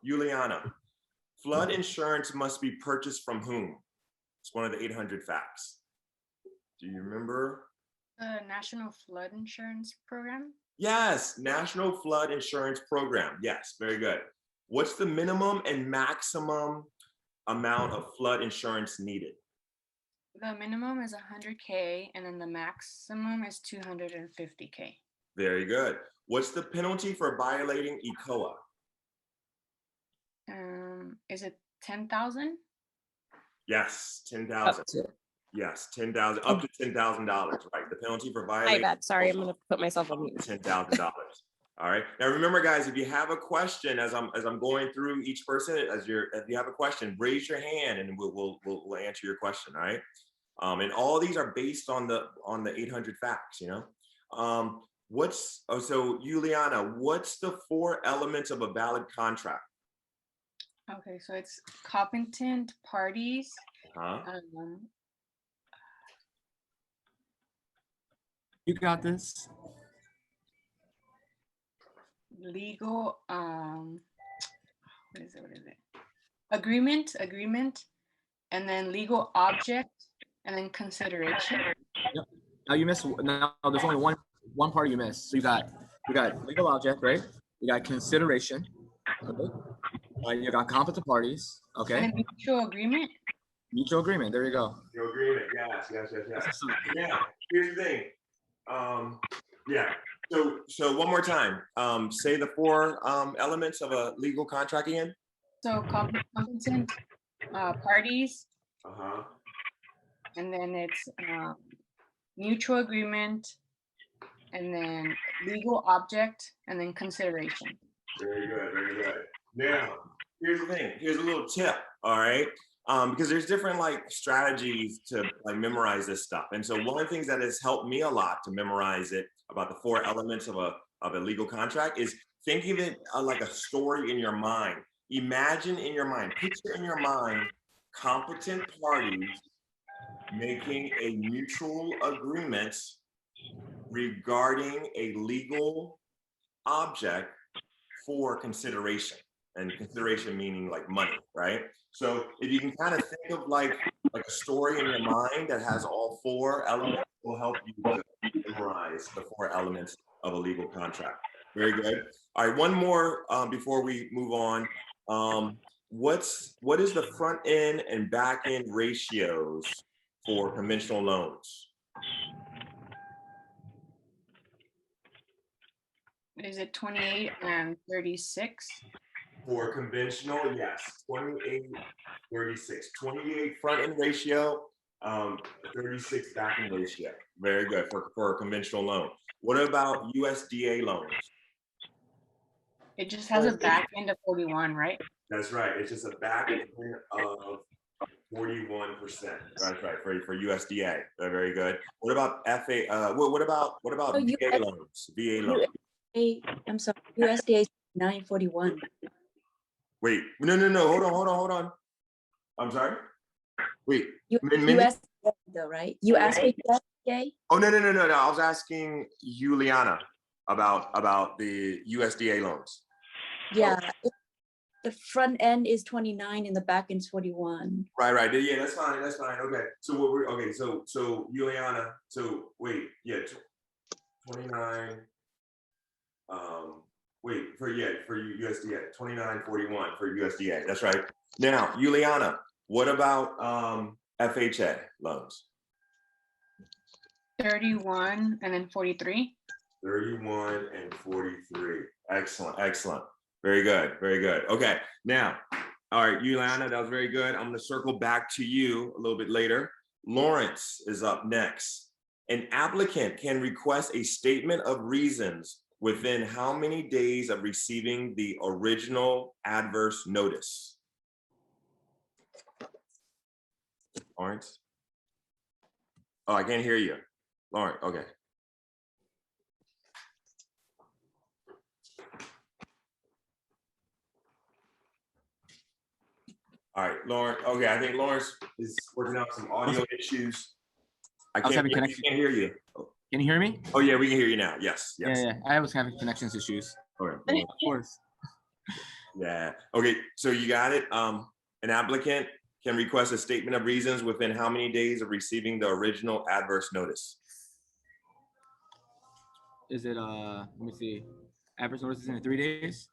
Juliana, flood insurance must be purchased from whom? It's one of the 800 facts. Do you remember? The National Flood Insurance Program. Yes, National Flood Insurance Program. Yes, very good. What's the minimum and maximum amount of flood insurance needed? The minimum is 100K and then the maximum is 250K. Very good. What's the penalty for violating ECOA? Is it 10,000? Yes, 10,000. Yes, 10,000, up to $10,000, right? The penalty for violating. My bad. Sorry, I'm gonna put myself on mute. $10,000. All right. Now remember, guys, if you have a question as I'm going through each person, if you have a question, raise your hand and we'll answer your question. All right. And all these are based on the 800 facts. You know. So Juliana, what's the 4 elements of a valid contract? Okay, so it's competent parties. You got this. Legal, what is it? Agreement, and then legal object, and then consideration. Yep. Now you missed. Now there's only one part you missed. So you got legal object, right? You got consideration. Okay. You got competent parties. Okay. And mutual agreement. Mutual agreement. There you go. Mutual agreement. Yes. Yeah. Here's the thing. Yeah. So one more time. Say the 4 elements of a legal contract again. So competent parties. And then it's mutual agreement, and then legal object, and then consideration. Very good. Now, here's the thing. Here's a little tip. All right. Because there's different like strategies to like memorize this stuff. And so one of the things that has helped me a lot to memorize it about the 4 elements of a legal contract is think of it like a story in your mind. Imagine in your mind, picture in your mind, competent parties making a mutual agreement regarding a legal object for consideration, and consideration meaning like money, right? So if you can kind of think of like a story in your mind that has all 4 elements, will help you to memorize the 4 elements of a legal contract. Very good. All right, one more before we move on. What is the front end and back end ratios for conventional loans? Is it 28 and 36? For conventional, yes, 28, 36. 28 front end ratio, 36 back end ratio. Very good for a conventional loan. What about USDA loans? It just has a back end of 41, right? That's right. It's just a back end of 41%. That's right for USDA. Very good. What about FA? What about VA loans? VA loans. I'm sorry. USDA 941. Wait, no. Hold on. I'm sorry. Wait. USDA though, right? You asked me USDA? Oh no. I was asking Juliana about the USDA loans. Yeah. The front end is 29 and the back end is 41. Right. Yeah, that's fine. Okay. So so Juliana. So wait, yeah, 29. For USDA, 2941 for USDA. That's right. Now, Juliana, what about FHA loans? 31 and then 43. 31 and 43. Excellent. Very good. Okay. Now, all right, Juliana, that was very good. I'm going to circle back to you a little bit later. Lawrence is up next. An applicant can request a statement of reasons within how many days of receiving the original adverse notice? Lawrence? Oh, I can't hear you. Lawrence, okay. All right, Lawrence. Okay, I think Lawrence is working out some audio issues. I can't hear you. Can you hear me? Oh yeah, we can hear you now. Yes. Yeah. I was having connections issues. Okay. Of course. Yeah. Okay. So you got it. An applicant can request a statement of reasons within how many days of receiving the original adverse notice? Is it let me see. Adverse notice is in 3 days?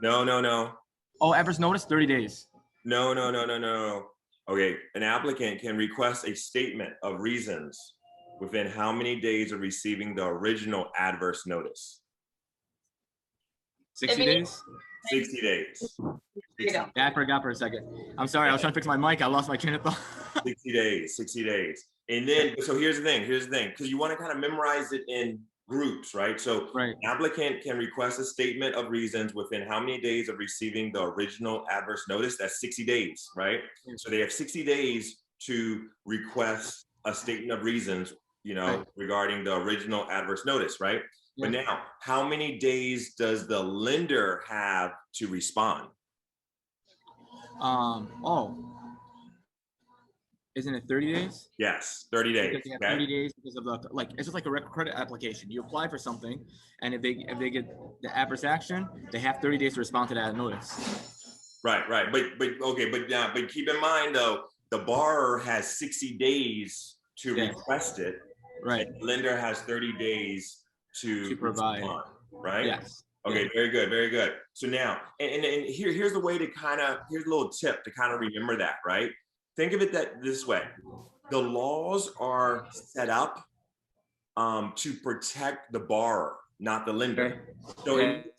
No, no, no. Oh, adverse notice, 30 days. No, no, no, no, no. Okay. An applicant can request a statement of reasons within how many days of receiving the original adverse notice? 60 days? 60 days. 60, Yeah, I forgot for a second. I'm sorry, I was trying to fix my mic. I lost my train of thought. 60 days, 60 days. And then, so here's the thing, because you want to kind of memorize it in groups, right? So Right. an applicant can request a statement of reasons within how many days of receiving the original adverse notice? That's 60 days, right? So they have 60 days to request a statement of reasons, Right. regarding the original adverse notice, right? But now, how many days does the lender have to respond? Isn't it 30 days? Yes, 30 days. Because they have Okay? 30 days because of the, like, it's just like a credit application. You apply for something, and if they get the adverse action, they have 30 days to respond to that notice. Right, right. But okay, but keep in mind though, the borrower has 60 days to Yes. request it. Right. And the lender has 30 days to provide. respond, right? Yes. Okay, Yeah. very good, very good. So now, and here's the way to here's a little tip to kind of remember that, right? Think of it this way. The laws are set up to protect the borrower, not the lender. So it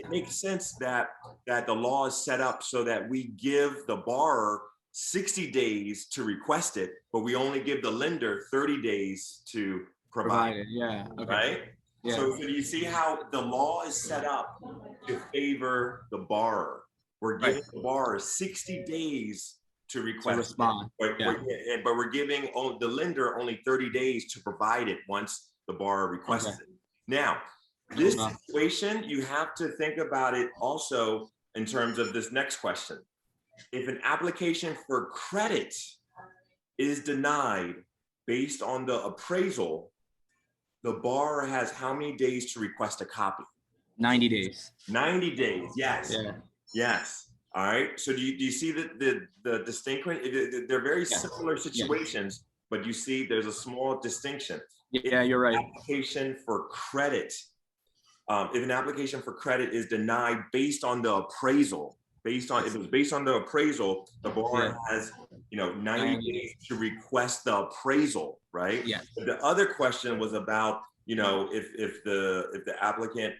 makes sense that the law is set up so that we give the borrower 60 days to request it, but we only give the lender 30 days to provide it. Yeah. Okay. Right? Yeah. So do you see how the law is set up to favor the borrower? We're giving the borrower 60 days to request respond. it, but we're giving the lender only 30 days to provide it once the borrower requests it. Now, this situation, you have to think about it also in terms of this next question. If an application for credit is denied based on the appraisal, the borrower has how many days to request a copy? 90 days. 90 days, yes. Yeah. Yes. All right. So do you see the distinction? They're very similar situations, but you see there's a small distinction. Yeah, you're right. Application for credit. If an application for credit is denied based on the appraisal, if it was based on the appraisal, the borrower has 90 days to request the appraisal, right? Yes. But the other question was about if the applicant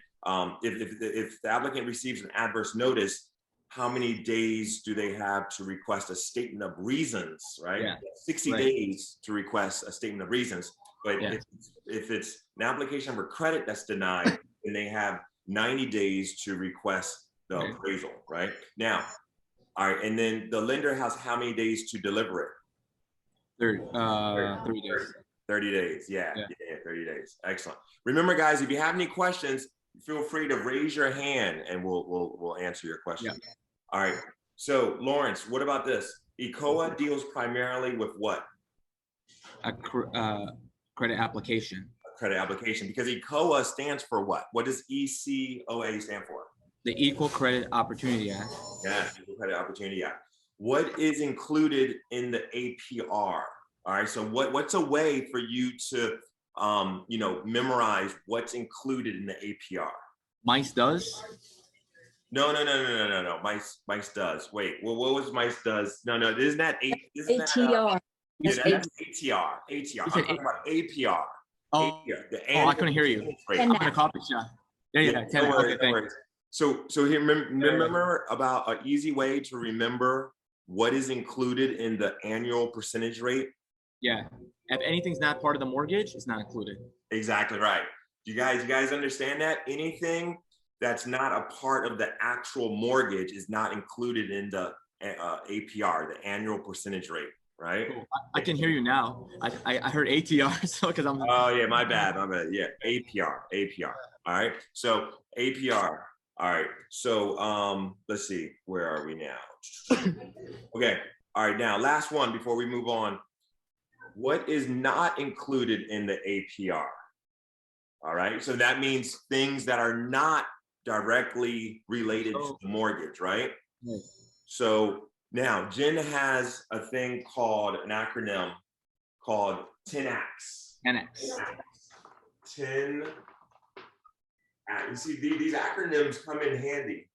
if the applicant receives an adverse notice, how many days do they have to request a statement of reasons, right? Yeah. 60 days to request a statement of reasons. But if it's an application for credit that's denied, then they have 90 days to request the appraisal, right? Now, all right, and then the lender has how many days to deliver it? 30 days. 30 days, yeah, 30 days. Excellent. Remember, guys, if you have any questions, feel free to raise your hand and we'll answer your question. Yeah. All right. So, Lawrence, what about this? ECOA deals primarily with what? A credit application. A credit application, because ECOA stands for what? What does ECOA stand for? The Equal Credit Opportunity Act. Yeah, Equal Credit Opportunity Act. What is included in the APR? All right. So what's a way for you to memorize what's included in the APR? MICE does? No. MICE does. Wait, well, what was MICE does? No, isn't that ATR. Yeah, that's ATR. I'm talking about APR. Oh, APR, I couldn't hear you. I'm in a coffee shop. Yeah. No worries. So here, remember about an easy way to remember what is included in the annual percentage rate? Yeah. If anything's not part of the mortgage, it's not included. Exactly right. You guys understand that? Anything that's not a part of the actual mortgage is not included in the APR, the annual percentage rate, right? Cool. I can hear you now. I heard ATR, so because I'm. Oh yeah, my bad. Yeah, APR. All right. So APR. All right. So let's see. Where are we now? Okay. All right. Now, last one before we move on. What is not included in the APR? All right. So that means things that are not directly related to Oh. the mortgage, right? Right. So now Jen has a thing called an acronym called 10X. 10X. 10. You see, these acronyms come in handy.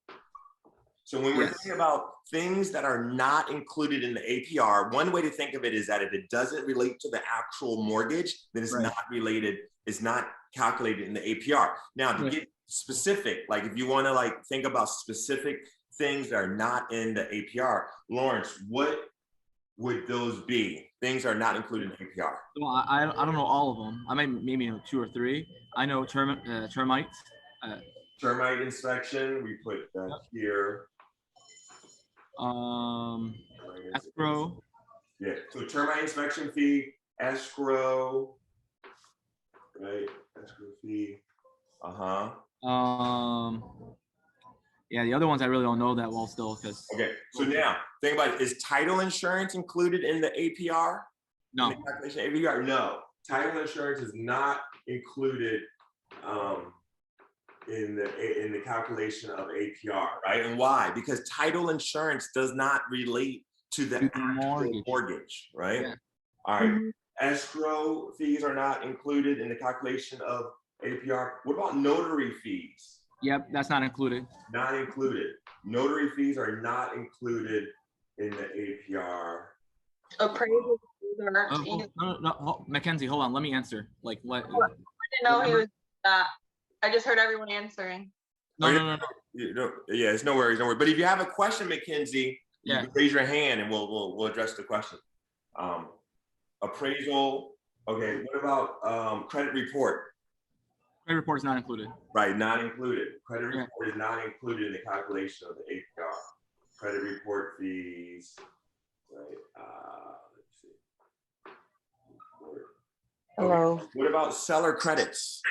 So when we're Yes. thinking about things that are not included in the APR, one way to think of it is that if it doesn't relate to the actual mortgage, then it's Right. not related, it's not calculated in the APR. Now, to Right. get specific, like if you want to like think about specific things that are not in the APR, Lawrence, what would those be? Things are not included in the APR. Well, I don't know all of them. I might maybe know 2 or 3. I know termites. Termite inspection, we put that here. Escrow. Yeah, so termite inspection fee, escrow, right? Escrow fee. Yeah, the other ones I really don't know that well still because Okay, so now think about it. Is title insurance included in the APR? no. In the calculation APR? No. Title insurance is not included in the calculation of APR, right? And why? Because title insurance does not relate to the actual mortgage, right? Yeah. All right. Escrow fees are not included in the calculation of APR. What about notary fees? Yep, that's not included. Not included. Notary fees are not included in the APR. Appraisal aren't Oh, either. no, Mackenzie, hold on. Let me answer. Like what? I didn't know he was that. I just heard everyone answering. No. Yeah, it's no worries, no worries. But if you have a question, Mackenzie, you Yeah. can raise your hand and we'll address the question. Appraisal. Okay, what about credit report? Credit report is not included. Right, not included. Credit report is not included in the calculation of the APR. Credit report fees, right? Let's see. Hello. What about seller credits?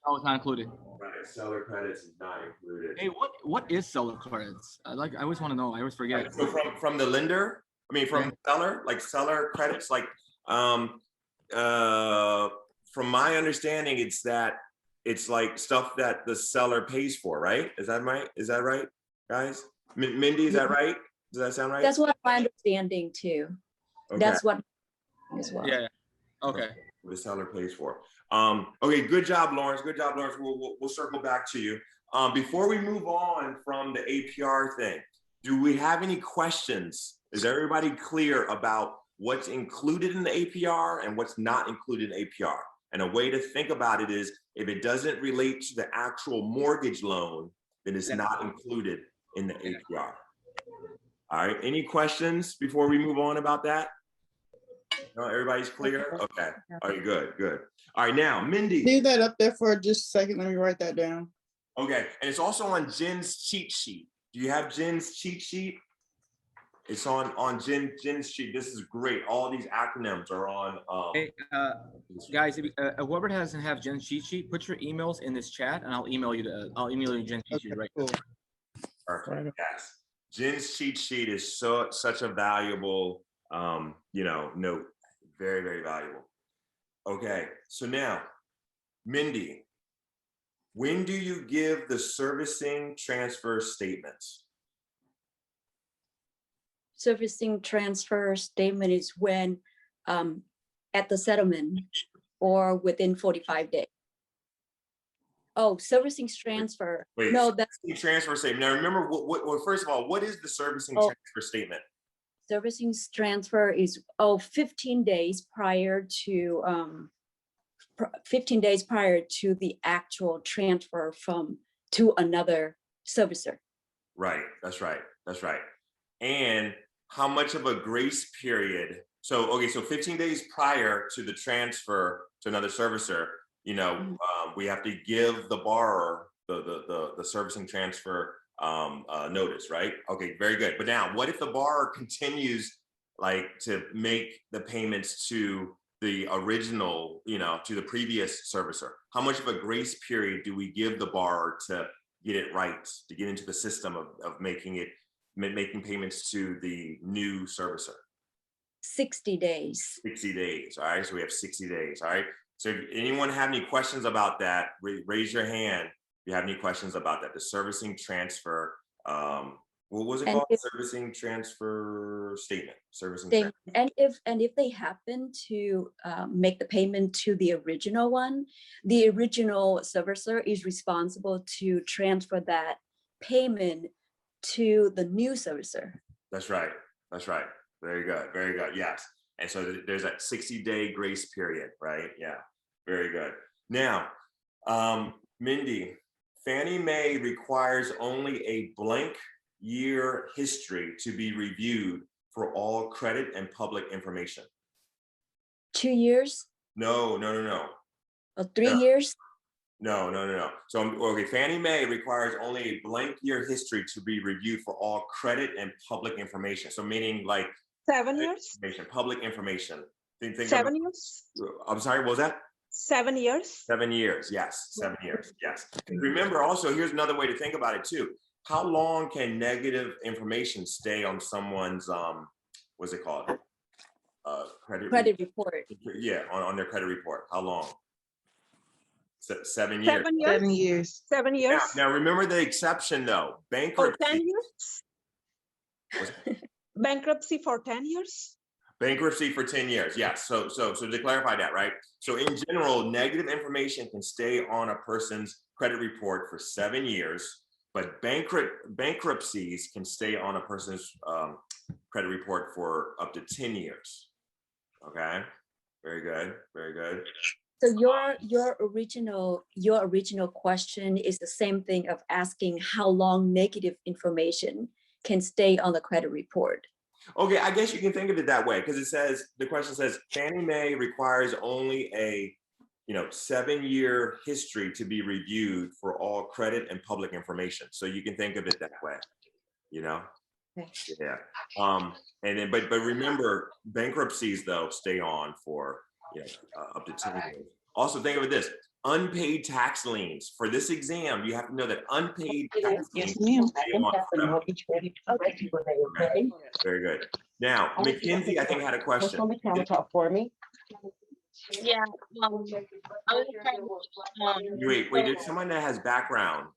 Oh, it's not included. Right, seller credits is not included. Hey, what is seller credits? I always want to know. I always forget. Right, so from the lender, I mean from seller, like seller credits, like from my understanding, it's like stuff that the seller pays for, right? Is that right? Is that right, guys? Mindy, is that right? Does that sound right? That's what my understanding too. Okay. That's what as well. Yeah. Okay. The seller pays for. Okay, good job, Lawrence. Good job, Lawrence. We'll circle back to you. Before we move on from the APR thing, do we have any questions? Is everybody clear about what's included in the APR and what's not included in APR? And a way to think about it is if it doesn't relate to the actual mortgage loan, then it's not included in the APR. All right, any questions before we move on about that? No, everybody's clear? Okay, all right, good. All right, now, Mindy. Leave that up there for just a second. Let me write that down. Okay, and it's also on Jen's cheat sheet. Do you have Jen's cheat sheet? It's on Jen's sheet. This is great. All these acronyms are on. Hey, guys, if whoever doesn't have Jen's cheat sheet, put your emails in this chat, and I'll email you Jen's cheat sheet right now. Perfect. Yes, Jen's cheat sheet is such a valuable note. Very, very valuable. Okay, so now, Mindy, when do you give the servicing transfer statements? Servicing transfer statement is when at the settlement or within 45 days. Oh, servicing transfer. Wait, No, that's transfer statement. Now remember, well, first of all, what is the servicing transfer statement? servicing transfer is 15 days prior to 15 days prior to the actual transfer to another servicer. Right, that's right. And how much of a grace period? So, okay, so 15 days prior to the transfer to another servicer, we have to give the borrower the servicing transfer notice, right? Okay, very good. But now, what if the borrower continues to make the payments to the original, to the previous servicer? How much of a grace period do we give the borrower to get it right, to get into the system of making payments to the new servicer? 60 days. 60 days. All right, so we have 60 days. All right. So if anyone have any questions about that, raise your hand, you have any questions about that, the servicing transfer, what was it And called? if- Servicing transfer statement, servicing. They, transfer. and if they happen to make the payment to the original one, the original servicer is responsible to transfer that payment to the new servicer. That's right. That's right. Very good. Very good. Yes. And so there's that 60-day grace period, right? Yeah. Very good. Now, Mindy, Fannie Mae requires only a blank year history to be reviewed for all credit and public information. 2 years No, no, no, no. or 3 No. years? No, no, no, no. So, okay, Fannie Mae requires only a blank year history to be reviewed for all credit and public information. So meaning like 7 years? public information. Think 7 years? I'm sorry, what was that? 7 years? 7 years, yes, 7 years, yes. Remember also, here's another way to think about it too. How long can negative information stay on someone's, what's it called? Credit report. Yeah, on their credit report, how long? 7 years. 7 years? 7 years. 7 years? Now remember the exception though, Oh, bankruptcy. 10 years? Bankruptcy for 10 years? Bankruptcy for 10 years, yes. So to clarify that, right? So in general, negative information can stay on a person's credit report for 7 years, but bankruptcies can stay on a person's credit report for up to 10 years. Okay, very good, very good. So your original question is the same thing of asking how long negative information can stay on the credit report. Okay, I guess you can think of it that way because it says, the question says Fannie Mae requires only a 7-year history to be reviewed for all credit and public information. So you can think of it that way, Okay. Yeah. And then, but remember, bankruptcies though stay on for up to 10 years. Also, think of it this: unpaid tax liens. For this exam, you have to know that unpaid tax liens stay on forever. Okay. Very good. Now, Mackenzie, I think had a question. for me. Yeah. I was trying to, Wait, there's someone that has background.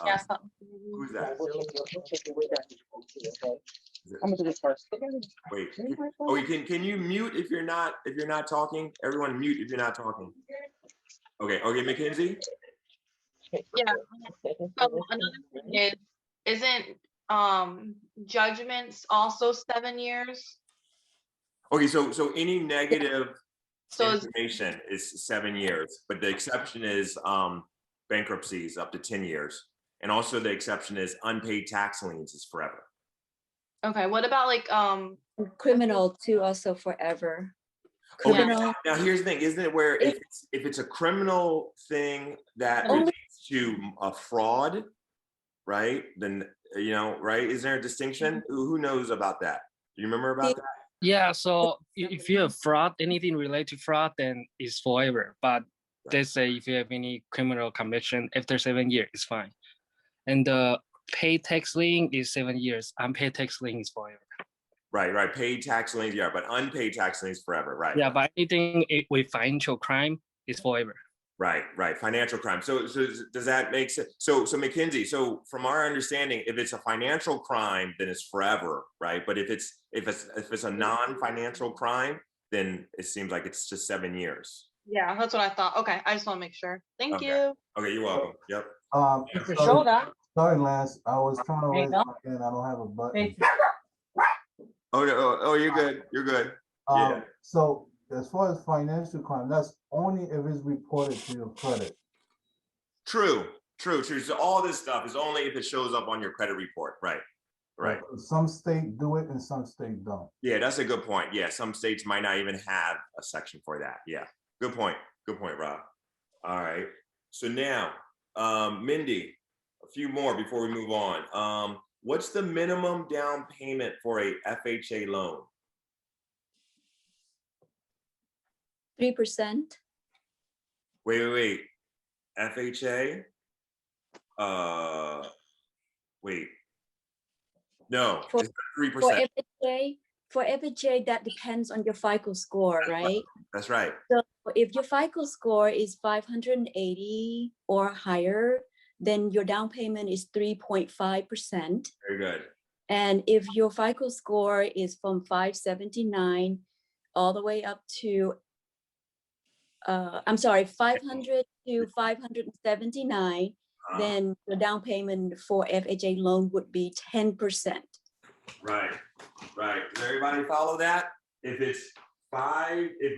yeah, so- Who's that? I'm gonna do this first. Wait. Can you mute if you're not talking? Everyone mute if you're not talking. Okay, Mackenzie? Yeah. So another thing isn't judgments also 7 years? Okay, so any negative So is- information is 7 years, but the exception is bankruptcies up to 10 years. And also the exception is unpaid tax liens is forever. okay, what about like Criminal too, also forever. Okay, Criminal. now here's the thing, isn't it where if it's a criminal thing that Only- relates to a fraud, right? Then, right? Is there a distinction? Who knows about that? Do you remember about that? Yeah, so if you have fraud, anything related to fraud, then it's forever. But they say if you have any criminal conviction after 7 years, it's fine. And the paid tax lien is 7 years. Unpaid tax lien is forever. Right. Paid tax liens, yeah, but unpaid tax liens forever, right? Yeah, but anything with financial crime is forever. Right. Financial crime. So does that make sense? So Mackenzie, so from our understanding, if it's a financial crime, then it's forever, right? But if it's a non-financial crime, then it seems like it's just 7 years. yeah, that's what I thought. Okay, I just want to make sure. Thank Okay. you. Okay, you're welcome. Yep. Sorry, Lance, I was trying to raise my hand, I don't have a button. Oh, no, oh, you're good. You're good. Yeah. So as far as financial crime, that's only if it's reported to your credit. True. So all this stuff is only if it shows up on your credit report, right? Right. Some state do it and some state don't. Yeah, that's a good point. Yeah, some states might not even have a section for that. Yeah, good point, Rob. All right. So now, Mindy, a few more before we move on. What's the minimum down payment for a FHA loan? 3%. Wait. FHA? Wait. No, it's 3%. For FHA, that depends on your FICO score, right? That's right. So if your FICO score is 580 or higher, then your down payment is 3.5%. Very good. And if your FICO score is from 579 all the way up to, 500 to 579, then the down payment for FHA loan would be 10%. Right, right. Does everybody follow that? If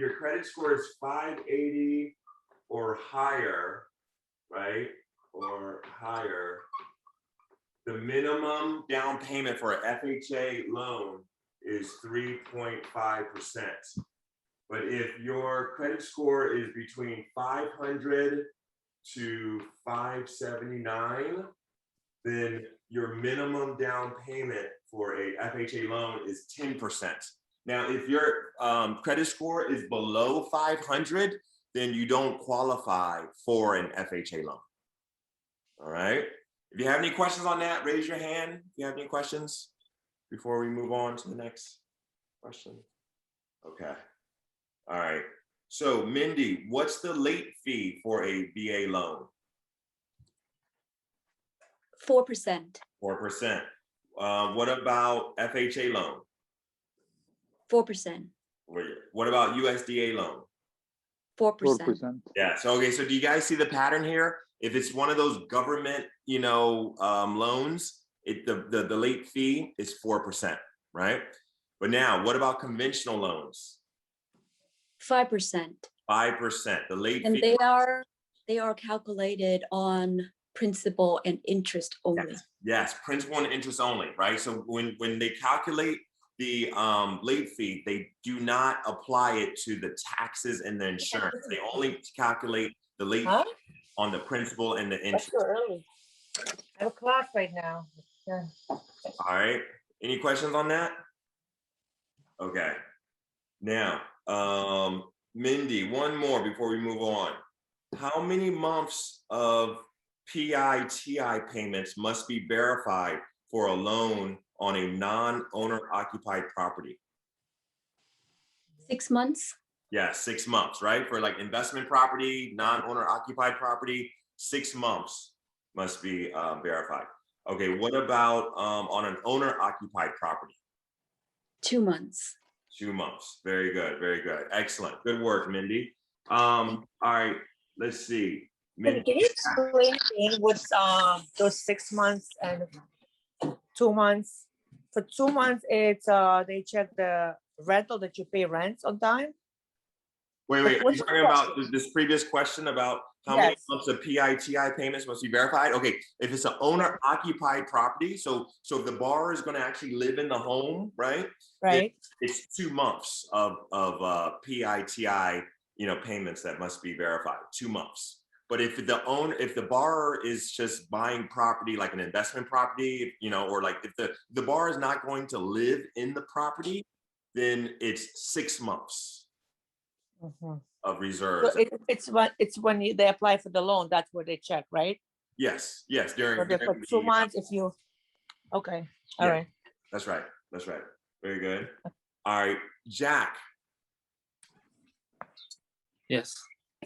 your credit score is 580 or higher, right, or higher, the minimum down payment for an FHA loan is 3.5%. But if your credit score is between 500 to 579, then your minimum down payment for a FHA loan is 10%. Now, if your credit score is below 500, then you don't qualify for an FHA loan. All right. If you have any questions on that, raise your hand. If you have any questions before we move on to the next question. Okay. All right. So, Mindy, what's the late fee for a VA loan? 4%. 4%. What about FHA loan? 4%. What about USDA loan? 4%. Yeah. So, okay. So do you guys see the pattern here? If it's one of those government, loans, the late fee is 4%, right? But now, what about conventional loans? 5%. 5%. The late And fee. they are calculated on principal and interest only. Yes, principal and interest only, right? So when they calculate the late fee, they do not apply it to the taxes and the insurance. They only calculate the late fee on the principal and the interest. That's so early. I have a class right now. Yeah. All right. Any questions on that? Okay. Now, Mindy, one more before we move on. How many months of PITI payments must be verified for a loan on a non-owner occupied property? 6 months. Yeah, 6 months, right? For like investment property, non-owner occupied property, 6 months must be verified. Okay, what about on an owner occupied property? 2 months. 2 months. Very good, very good. Excellent. Good work, Mindy. All right, let's see. Can you explain again what's those 6 months and 2 months? For 2 months, it's they check the rental that you pay rents on time. Wait, are you What's the talking about question? this previous question about how many Yes. months of PITI payments must be verified? Okay, if it's an owner occupied property, so if the borrower is going to actually live in the home, right? Right. It's 2 months of PITI, payments that must be verified. 2 months. But if the borrower is just buying property like an investment property, or like if the borrower is not going to live in the property, then it's 6 months of reserves. So it's when they apply for the loan, that's where they check, right? Yes, during For 2 months, if you, okay, all Yeah. right. That's right. Very good. All right, Jack. Yes.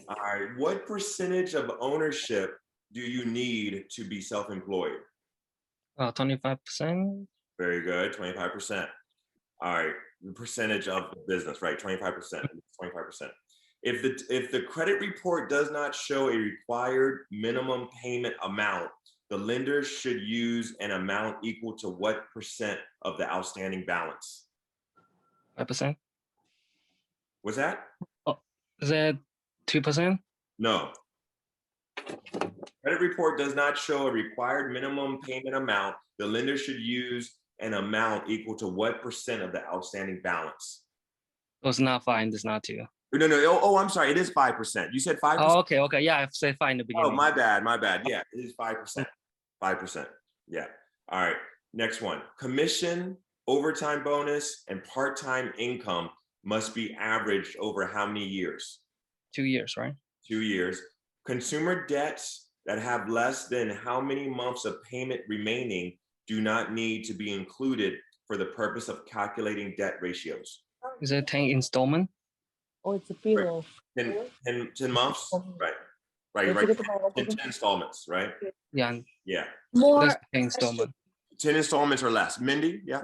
All right, what percentage of ownership do you need to be self-employed? 25%. Very good, 25%. All right, the percentage of the business, right? 25%. 25%. If the credit report does not show a required minimum payment amount, the lender should use an amount equal to what percent of the outstanding balance? 5%. What's that? Oh, is that 2%? No. Credit report does not show a required minimum payment amount. The lender should use an amount equal to what percent of the outstanding balance? Oh, it's not 5. It's not 2. No. Oh, I'm sorry. It is 5%. You said 5%. Oh, okay. Yeah, I said 5 in the beginning. Oh, my bad. Yeah, it is 5%. 5%. Yeah. All right. Next one. Commission, overtime bonus, and part-time income must be averaged over how many years? 2 years, right? 2 years. Consumer debts that have less than how many months of payment remaining do not need to be included for the purpose of calculating debt ratios. Is it 10 installment? Oh, it's a pillow. 10 months? Right. Don't Right. forget about 10 installments, right? Yeah, Yeah, More, less than installment. 10 installments or less. Mindy, yeah.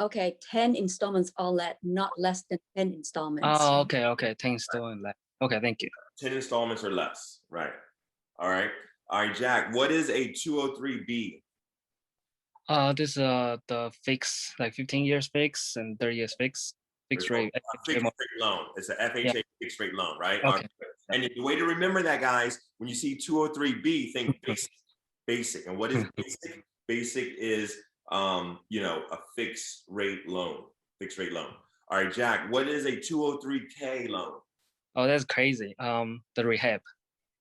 okay, 10 installments or not less than 10 installments. Oh, okay, 10 installment left. Okay, thank you. 10 installments or less, right? All right. All right, Jack, what is a 203B? This the fix, like 15 years fix and 30 years fixed rate. A fixed rate loan. It's a FHA Yeah. fixed rate loan, right? Okay. And the way to remember that, guys, when you see 203B, think basic. Basic. And what is basic? Basic is you know, a fixed rate loan. Fixed rate loan. All right, Jack, what is a 203K loan? Oh, that's crazy. The rehab.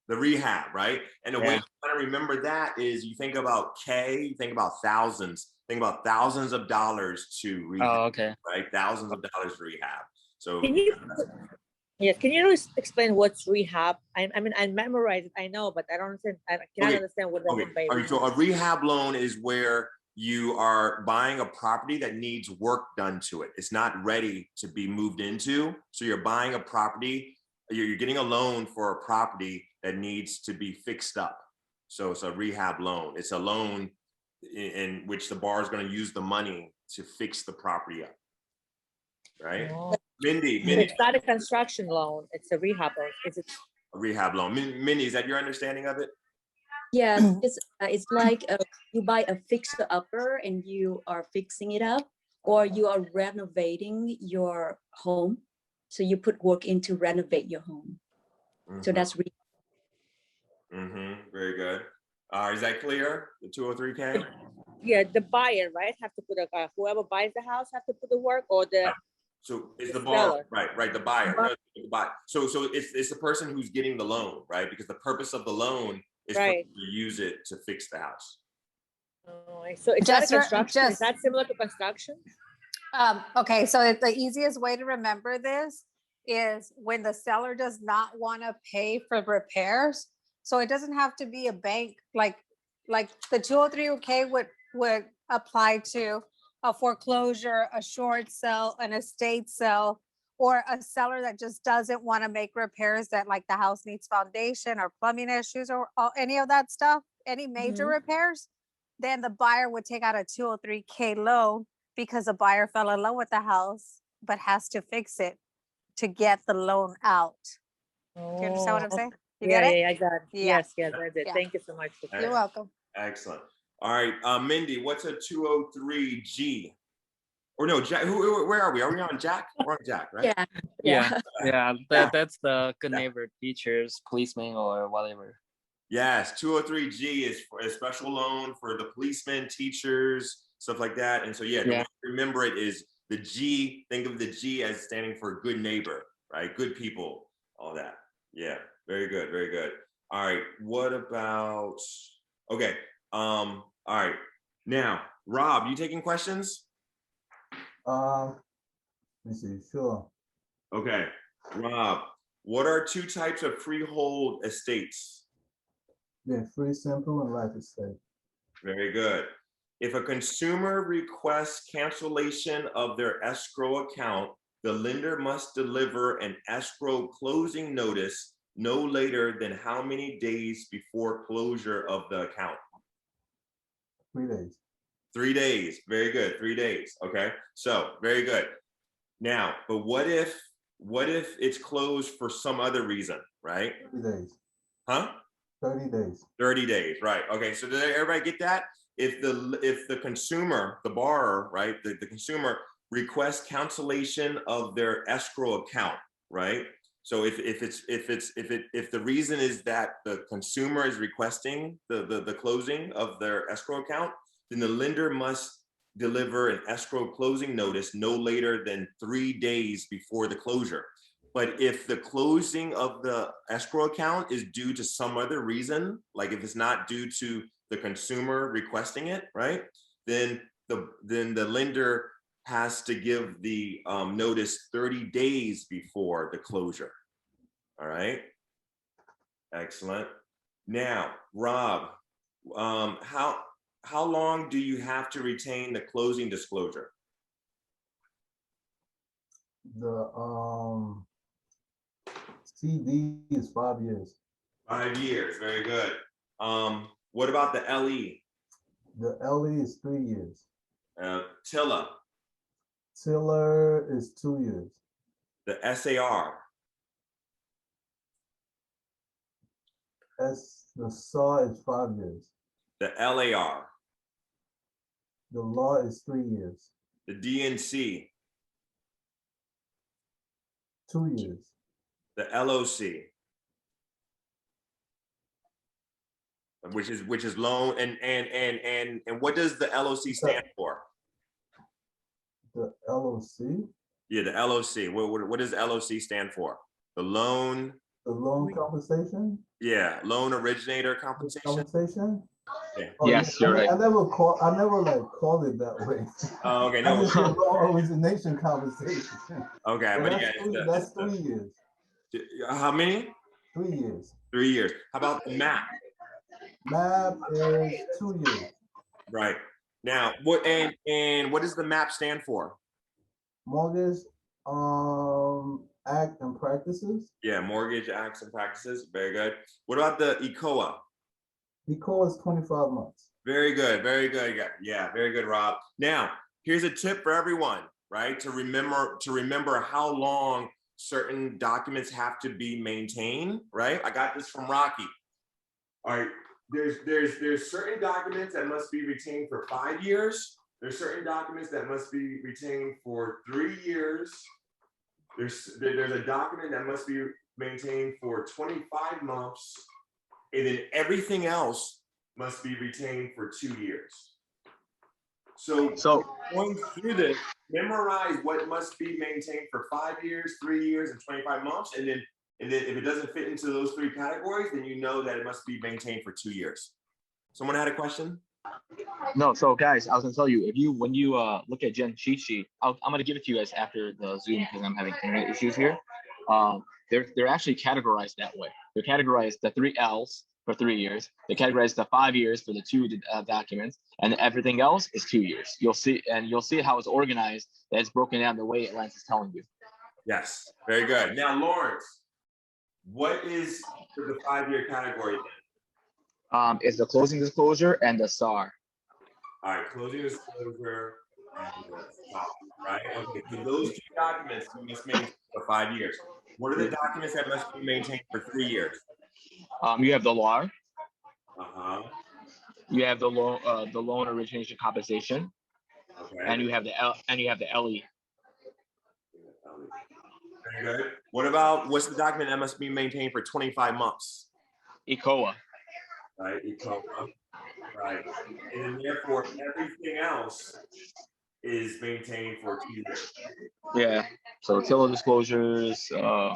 The rehab, right? And the way you want to remember that is you think about K, you think about thousands, think about thousands of dollars to rehab, Oh, okay. right? Thousands of dollars to rehab. So Can you, yes, can you explain what's rehab? I mean, I memorize it, I know, but I don't understand. I cannot understand what okay. All right, so a rehab loan is where you are buying a property that needs work done to it. It's not ready to be moved into. So you're buying a property, you're getting a loan for a property that needs to be fixed up. So it's a rehab loan. It's a loan in which the borrower is going to use the money to fix the property up. Right? Oh. Mindy, It's not a construction loan, it's a rehab loan. Is it a rehab loan? Mindy, is that your understanding of it? Yeah, it's like you buy a fixer upper and you are fixing it up, or you are renovating your home. So you put work in to renovate your home. So that's Very good. Is that clear? The 203K? yeah, the buyer, right? Have to put whoever buys the house have to put the work, or the So it's the seller. borrower, right? The buyer. No, the buyer. So it's the person who's getting the loan, right? Because the purpose of the loan is to use it to fix the house. Oh, so it's not a construction. Is that similar to construction? Okay, so the easiest way to remember this is when the seller does not want to pay for repairs. So it doesn't have to be a bank, like the 203K would apply to a foreclosure, a short sale, an estate sale, or a seller that just doesn't want to make repairs, that like the house needs foundation or plumbing issues or any of that stuff, any major repairs, then the buyer would take out a 203K loan because the buyer fell in love with the house but has to fix it to get the loan out. Do you understand what I'm saying? You get it? Yeah, I got it. Yeah. Yes, I did. Yeah. Thank you so much. You're welcome. Excellent. All right, Mindy, what's a 203G? Or no, Jack, where are we? Are we on Jack? We're on Jack, right? Yeah. That's the good neighbor, teachers, policemen, or whatever. Yes, 203G is for a special loan for the policemen, teachers, stuff like that. And so, the way to remember it is the G, think of the G as standing for good neighbor, right? Good people, all that. Yeah, very good, very good. All right, what about, okay. All right, now, Rob, you taking questions? Let me see, sure. Okay, Rob, what are two types of freehold estates? Yeah, free, simple, and life estate. Very good. If a consumer requests cancellation of their escrow account, the lender must deliver an escrow closing notice no later than how many days before closure of the account? 3 days. 3 days. Very good. 3 days. Okay. So very good. Now, but what if it's closed for some other reason, right? 30 days. Huh? 30 days. 30 days. Right. Okay. So did everybody get that? If the consumer, the borrower, right, the consumer requests cancellation of their escrow account, right? So if the reason is that the consumer is requesting the closing of their escrow account, then the lender must deliver an escrow closing notice no later than 3 days before the closure. But if the closing of the escrow account is due to some other reason, like if it's not due to the consumer requesting it, right? Then the lender has to give the notice 30 days before the closure. All right. Excellent. Now, Rob, how long do you have to retain the closing disclosure? The CD is 5 years. 5 years. Very good. What about the LE? The LE is 3 years. TILA, Tiller is 2 years. the SAR, The SAW is 5 years. the LAR, The law is 3 years. the DNC, 2 years. the LOC, which is loan, and what does the LOC stand for? The LOC, Yeah, the LOC. What does LOC stand for? The loan. the loan compensation. Yeah, loan originator compensation. Compensation. Yeah. Oh, Yes, yeah. you're right. I never like call it that way. Oh, okay, I no. just say loan origination compensation. Okay, But but that's 3 years. How many? 3 years. 3 years. How about the MAP? MAP is 2 years. Right. Now, what does the MAP stand for? Mortgage Act and Practices. Yeah, Mortgage Acts and Practices. Very good. What about the ECOA? ECOA is 25 months. Very good. Very good. Yeah, very good, Rob. Now, here's a tip for everyone, right? To remember how long certain documents have to be maintained, right? I got this from Rocky. All right. There's certain documents that must be retained for 5 years. There's certain documents that must be retained for 3 years. There's a document that must be maintained for 25 months, and then everything else must be retained for 2 years. So going through this, memorize what must be maintained for 5 years, 3 years, and 25 months, and then if it doesn't fit into those 3 categories, then you know that it must be maintained for 2 years. Someone had a question? No, so guys, I was gonna tell you, when you look at Jen's cheat sheet, I'm gonna give it to you guys after the Zoom because I'm having internet issues here. They're actually categorized that way. They're categorized the 3 L's for 3 years. They categorized the 5 years for the 2 documents, and everything else is 2 years. You'll see how it's organized. That it's broken down the way Lance is telling you. Yes, very good. Now, Lawrence, what is for the 5-year category? It's the closing disclosure and the SAR. All right, closing disclosure and the SAR, right? Okay, so those 2 documents you must maintain for 5 years. What are the documents that must be maintained for 3 years? You have the LAR. You have the loan origination compensation. Okay. And you have the LE. Very good. What's the document that must be maintained for 25 months? ECOA. Right, ECOA. Right. And then therefore everything else is maintained for 2 years. Yeah. So TILA disclosures. Yeah.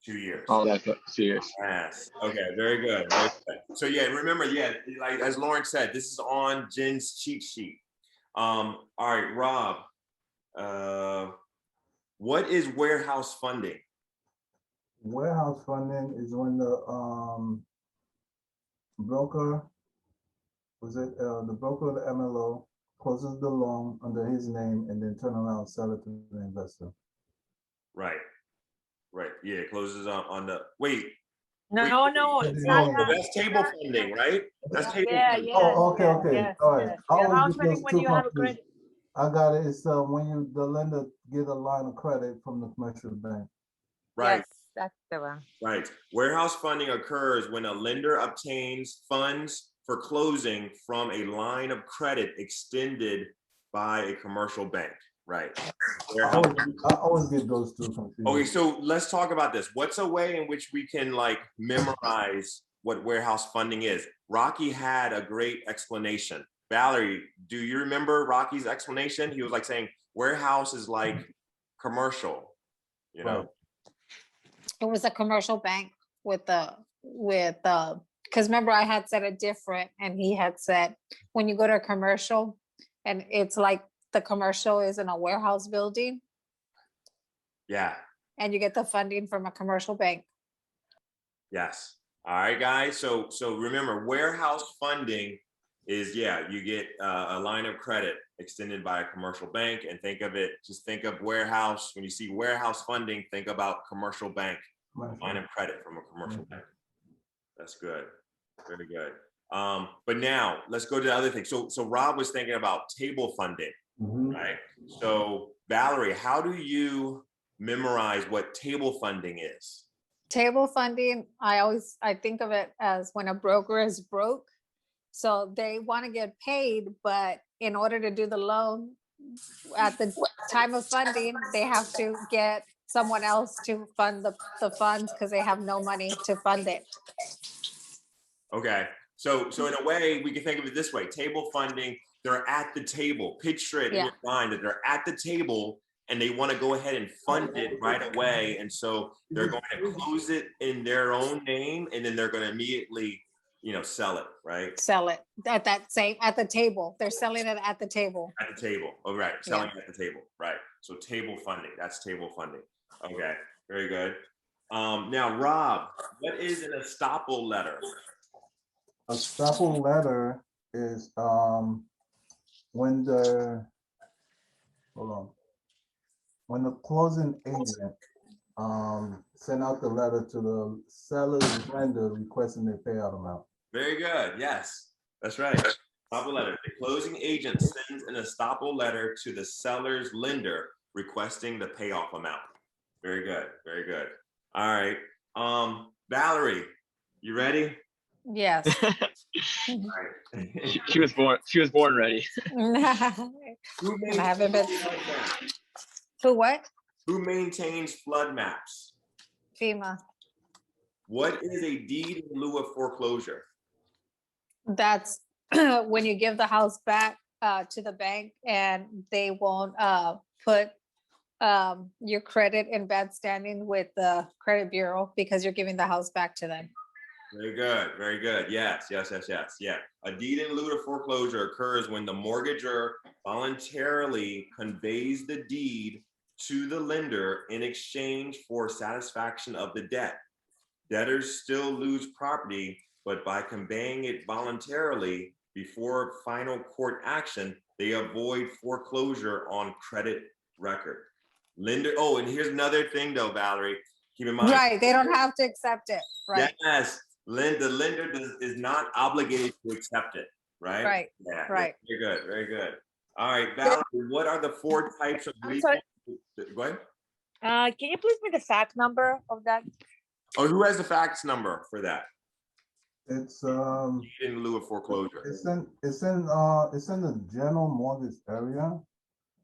2 years. All that 2 years. Yes. Okay. Very good. Very good. So yeah, remember, like as Lawrence said, this is on Jen's cheat sheet. All right, Rob. What is warehouse funding? Warehouse funding is when the broker, the broker of the MLO closes the loan under his name and then turn around and sell it to the investor. Right. Yeah, it closes on the wait. No, it's No, not that. that's table funding, right? That's table funding. Oh, okay. All right. Yes. I always Warehouse get funding those when 2 you have a confused. credit. I got it. It's when the lender get a line of credit from the commercial bank. Right. Yes, that's the one. Right. Warehouse funding occurs when a lender obtains funds for closing from a line of credit extended by a commercial bank. Right. I always get those 2 confused. Okay, so let's talk about this. What's a way in which we can like memorize what warehouse funding is? Rocky had a great explanation. Valerie, do you remember Rocky's explanation? He was like saying warehouse is like commercial, you know? It was a commercial bank because remember I had said it different and he had said when you go to a commercial and it's like the commercial is in a warehouse building. Yeah. And you get the funding from a commercial bank. Yes. All right, guys. So remember, warehouse funding is, you get a line of credit extended by a commercial bank, and think of warehouse. When you see warehouse funding, think about commercial bank, line of credit from a commercial bank. That's good. Very good. But now let's go to the other thing. So Rob was thinking about table funding, right? So Valerie, how do you memorize what table funding is? Table funding, I think of it as when a broker is broke. So they want to get paid, but in order to do the loan at the time of funding, they have to get someone else to fund the funds because they have no money to fund it. Okay. So in a way, we can think of it this way: table funding, they're at the table. Picture it in your mind that they're at the table and they want to go ahead and fund it right away. And so they're going to close it in their own name, and then they're going to immediately, sell it, right? Sell it at the table. They're selling it at the table. At the table. Oh, right. Selling it at the table. Right. So table funding. That's table funding. Okay. Very good. Now, Rob, what is an estoppel letter? A estoppel letter is when the closing agent send out the letter to the seller's lender requesting their payout amount. Very good. Yes, that's right. Estoppel letter. The closing agent sends an estoppel letter to the seller's lender requesting the payoff amount. Very good. Very good. All right. Valerie, you ready? Yes. All right. She was born ready. I haven't been. Who what? Who maintains flood maps? FEMA. What is a deed in lieu of foreclosure? That's when you give the house back to the bank and they won't put your credit in bad standing with the credit bureau because you're giving the house back to them. Very good. Very good. Yes. Yeah. A deed in lieu of foreclosure occurs when the mortgagor voluntarily conveys the deed to the lender in exchange for satisfaction of the debt. Debtors still lose property, but by conveying it voluntarily before final court action, they avoid foreclosure on credit record. Lender. Oh, and here's another thing though, Valerie. Keep in mind. Right. They don't have to accept it. Right. Yes. The lender is not obligated to accept it. Right. Right. Yeah. Right. Very good. Very good. All right, Valerie. What are the 4 types of legal? Go ahead. Can you please give me the fact number of that? Oh, who has the fax number for that? It's in lieu of foreclosure. It's in the general mortgage area.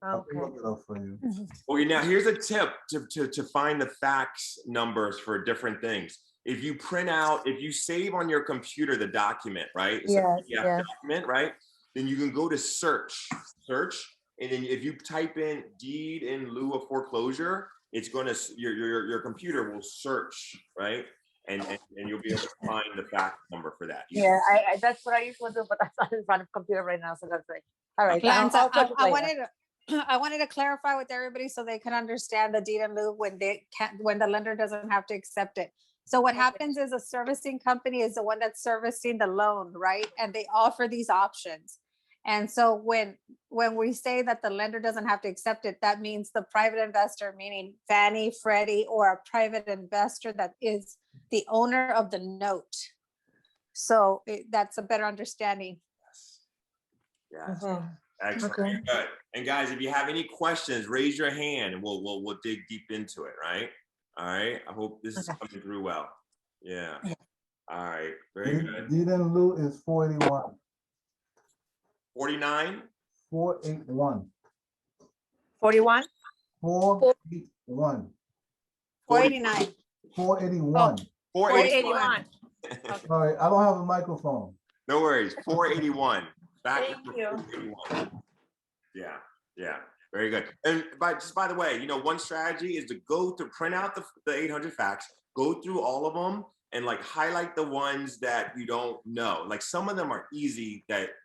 I can look it up for you. Okay, now here's a tip to find the fax numbers for different things. If you save on your computer the document, right? It's a PDF document, right? Then you can go to search, and then if you type in deed in lieu of foreclosure, it's gonna your computer will search, right? And you'll be able to find the fax number for that. Yeah, I that's what I usually do, but I'm not in front of the computer right now, so that's right. All right. Lance, I'll check it I later. wanted to clarify with everybody so they can understand the deed in lieu when the lender doesn't have to accept it. So what happens is a servicing company is the one that's servicing the loan, right? And they offer these options. And so when we say that the lender doesn't have to accept it, that means the private investor, meaning Fannie, Freddie, or a private investor that is the owner of the note. So that's a better understanding. Yes. Excellent. Okay. Good. And guys, if you have any questions, raise your hand and we'll dig deep into it, right? All right. I hope this is coming through well. Yeah. All right. Very good. Deed in lieu is 481. 49? 481. 41? 481. 489. 481. 481. Sorry, I don't have a microphone. No worries. 481. Thank you. 481. Yeah. Very good. And by the way, one strategy is to go to print out the 800 facts, go through all of them, and like highlight the ones that you don't know. Like some of them are easy that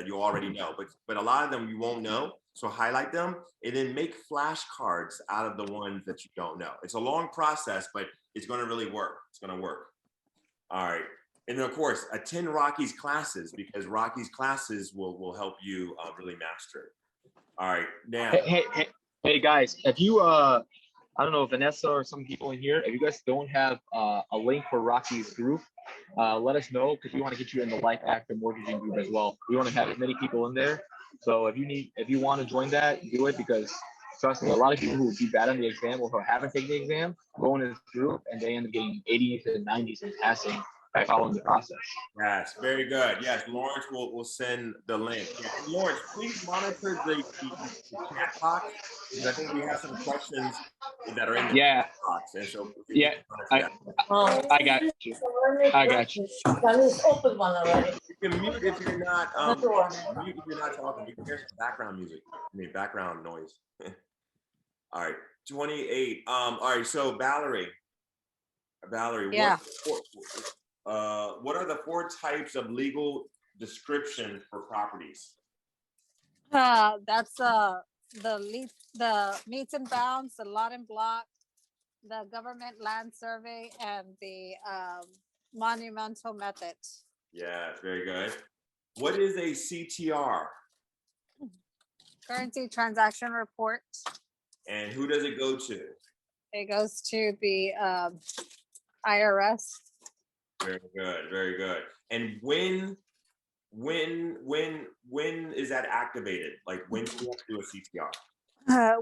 you already know, but a lot of them you won't know. So highlight them and then make flashcards out of the ones that you don't know. It's a long process, but it's going to really work. It's going to work. All right. And then of course, attend Rocky's classes because Rocky's classes will help you really master it. All right. Now. Hey guys, if you I don't know if Vanessa or some people in here, if you guys don't have a link for Rocky's group, let us know because we want to get you in the Life After Mortgaging group as well. We want to have as many people in there. So if you want to join that, do it because trust me, a lot of people who would be bad on the exam or who haven't taken the exam go in this group and they end up getting 80s and 90s and passing by following the process. Yes, very good. Yes, Lawrence will send the link. Yeah. And Lawrence, please monitor the chat box because I think we have some questions that are in the chat box. And so Yeah, I got you. I got you. Open one already. You can mute if you're not mute if you're not talking. We can hear some background music. I mean background noise. All right, 28. All right, so Valerie, Yeah. what are the 4 types of legal description for properties? That's the meets and bounds, the lot and block, the government land survey, and the monumental method. Yeah, very good. What is a CTR? Currency transaction report. And who does it go to? It goes to the IRS. Very good, very good. And when is that activated? Like when do you have to do a CTR?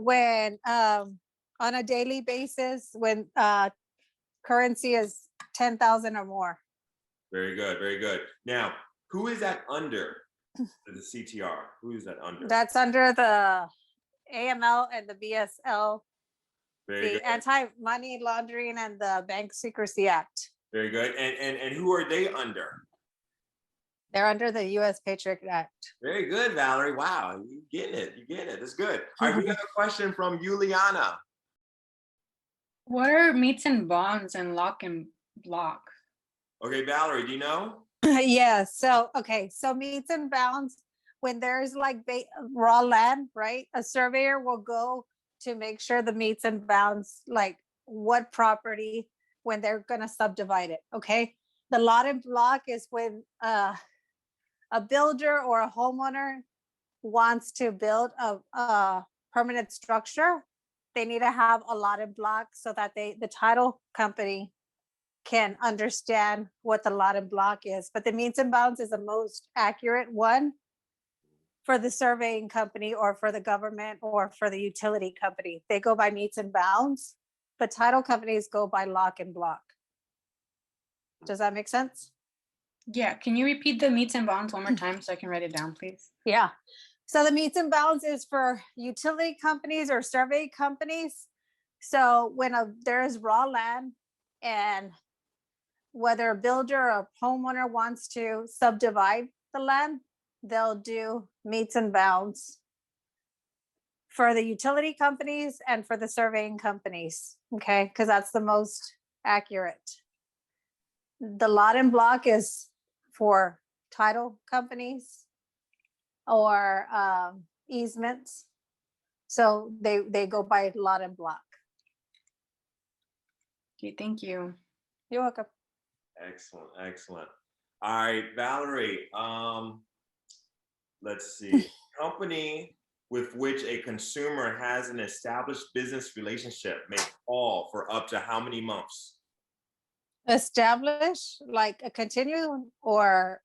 When on a daily basis, when currency is 10,000 or more. Very good, very good. Now, who is that under the CTR? Who is that under? That's under the AML and the BSL, Very the good. Anti-Money Laundering and the Bank Secrecy Act. Very good. And who are they under? They're under the U.S. Patriot Act. Very good, Valerie. Wow, you getting it. You getting it. That's good. All right, we have a question from Juliana. What are meets and bonds and lock and block? Okay, Valerie, do you know? Yeah. So, okay. So meets and bounds, when there's like raw land, right? A surveyor will go to make sure the meets and bounds, like what property, when they're going to subdivide it. Okay. The lot and block is when a builder or a homeowner wants to build a permanent structure. They need to have a lot and block so that the title company can understand what the lot and block is. But the meets and bounds is the most accurate one for the surveying company or for the government or for the utility company. They go by meets and bounds, but title companies go by lock and block. Does that make sense? Yeah, can you repeat the meets and bounds one more time so I can write it down, please? Yeah. So the meets and bounds is for utility companies or survey companies. So when there is raw land and whether a builder or a homeowner wants to subdivide the land, they'll do meets and bounds for the utility companies and for the surveying companies, okay? Because that's the most accurate. The lot and block is for title companies or easements. So they go by lot and block. Okay, thank you. You're welcome. Excellent, excellent. All right, Valerie, let's see. Company with which a consumer has an established business relationship may call for up to how many months? Establish, like a continuum or?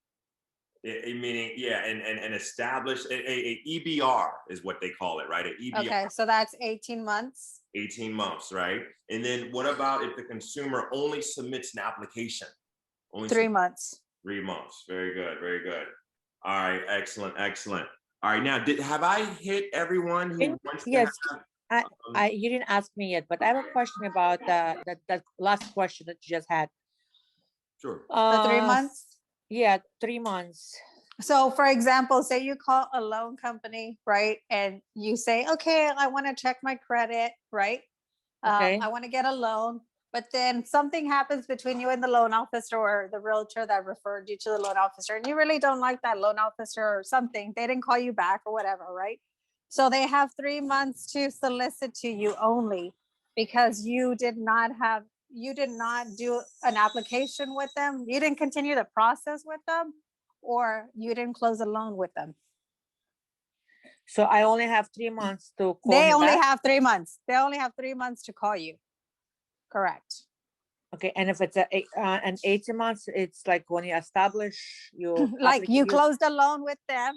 Meaning, yeah, and establish a EBR is what they call it, right? An EBR. Okay, so that's 18 months. 18 months, right? And then what about if the consumer only submits an application? Only 3 months. 3 months. Very good, very good. All right, excellent, excellent. All right, now have I hit everyone who wants to Yes. have, You didn't ask me yet, but I have a question about that last question that you just had. Sure. The 3 months? Yeah, 3 months. So for example, say you call a loan company, right? And you say, okay, I want to check my credit, right? Okay. I want to get a loan, but then something happens between you and the loan officer or the realtor that referred you to the loan officer, and you really don't like that loan officer or something. They didn't call you back or whatever, right? So they have 3 months to solicit to you only because you did not do an application with them. You didn't continue the process with them, or you didn't close a loan with them. So I only have 3 months to call They him only back? have 3 months. They only have 3 months to call you. Correct. Okay, and if it's an 18 months, it's like when you establish your Like you applica- closed a loan with them,